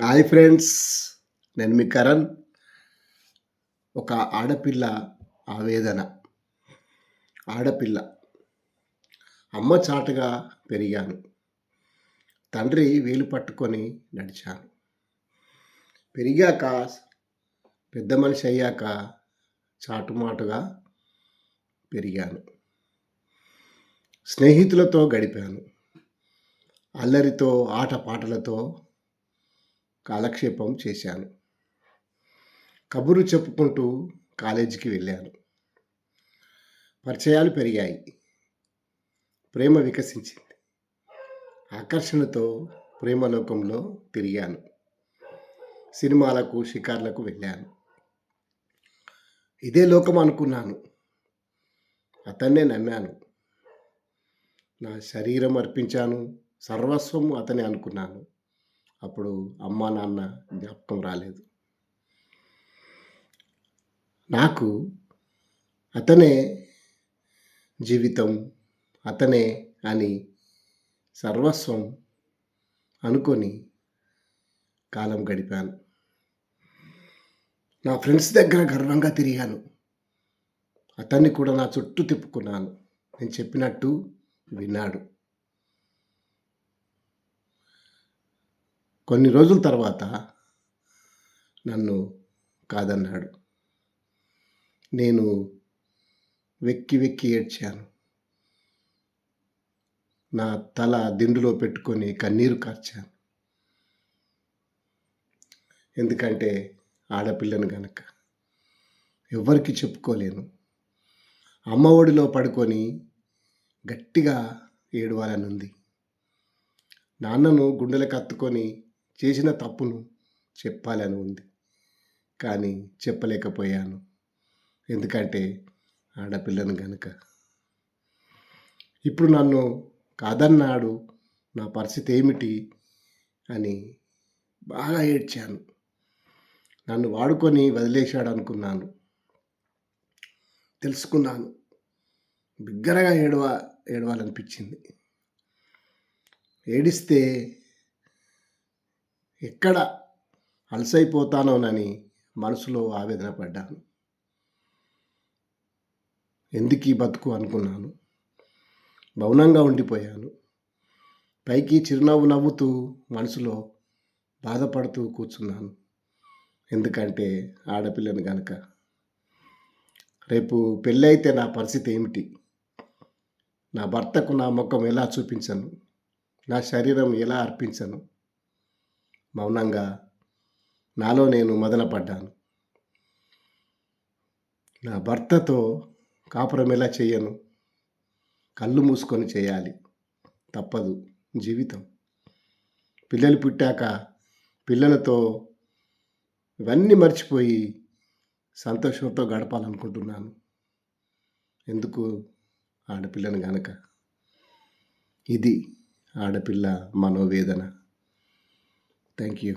Hi friends. నేను మీ కరణ్. ఒక ఆడపిల్ల ఆవేదన. ఆడపిల్ల. అమ్మ చాటుగా పెరిగాను. తండ్రి వేలు పట్టుకొని నడిచాను. పెరిగాక పెద్ద మనిషి అయ్యాక చాటుమాటుగా పెరిగాను. స్నేహితులతో గడిపాను. అల్లరితో ఆటపాటలతో కాలక్షేపం చేశాను. కబుర్లు చెప్పుకుంటూ కాలేజీకి వెళ్ళాను. పరిచయాలు పెరిగాయి. ప్రేమ వికసించింది. ఆకర్షణతో ప్రేమలోకంలో తిరిగాను. సినిమాలకు షికార్లకు వెళ్ళాను. ఇదే లోకం అనుకున్నాను. అతన్నే నమ్మాను. నా శరీరం అర్పించాను. సర్వస్వం అతనే అనుకున్నాను. అప్పుడు అమ్మా నాన్న జ్ఞాపకం రాలేదు. నాకు అతనే జీవితం, అతనే అని సర్వస్వం అనుకొని కాలం గడిపాను. నా ఫ్రెండ్స్ దగ్గర గర్వంగా తిరిగాను. అతన్ని కూడా నా చుట్టూ తిప్పుకున్నాను. నేను చెప్పినట్టు విన్నాడు. కొన్ని రోజుల తర్వాత నన్ను కాదన్నాడు. నేను వెక్కి వెక్కి ఏడ్చాను. నా తల దిండులో పెట్టుకొని కన్నీరు కార్చాను. ఎందుకంటే ఆడపిల్లను గనక ఎవరికి చెప్పుకోలేను. అమ్మ ఒడిలో పడుకొని గట్టిగా ఏడవాలనుంది. నాన్నను గుండెలకు హత్తుకొని చేసిన తప్పును చెప్పాలని ఉంది. కానీ చెప్పలేకపోయాను. ఎందుకంటే ఆడపిల్లను గనుక. ఇప్పుడు నన్ను కాదన్నాడు, నా పరిస్థితి ఏమిటి అని బాగా ఏడ్చాను. నన్ను వాడుకొని వదిలేశాడు అనుకున్నాను. తెలుసుకున్నాను. బిగ్గరగా ఏడవాలనిపించింది. ఏడిస్తే ఎక్కడ అలసైపోతానోనని మనసులో ఆవేదన పడ్డాను. ఎందుకు ఈ బతుకు అనుకున్నాను. మౌనంగా ఉండిపోయాను. పైకి చిరునవ్వు నవ్వుతూ మనసులో బాధపడుతూ కూర్చున్నాను. ఎందుకంటే ఆడపిల్లను గనక. రేపు పెళ్ళైతే నా పరిస్థితి ఏమిటి? నా భర్తకు నా ముఖం ఎలా చూపించను? నా శరీరం ఎలా అర్పించను? మౌనంగా నాలో నేను మదనపడ్డాను. నా భర్తతో కాపురం ఎలా చేయను? కళ్ళు మూసుకొని చేయాలి. తప్పదు. జీవితం. పిల్లలు పుట్టాక పిల్లలతో ఇవన్నీ మర్చిపోయి సంతోషంతో గడపాలనుకుంటున్నాను. ఎందుకు ఆడపిల్లను గనక. ఇది ఆడపిల్ల మనోవేదన. Thank you.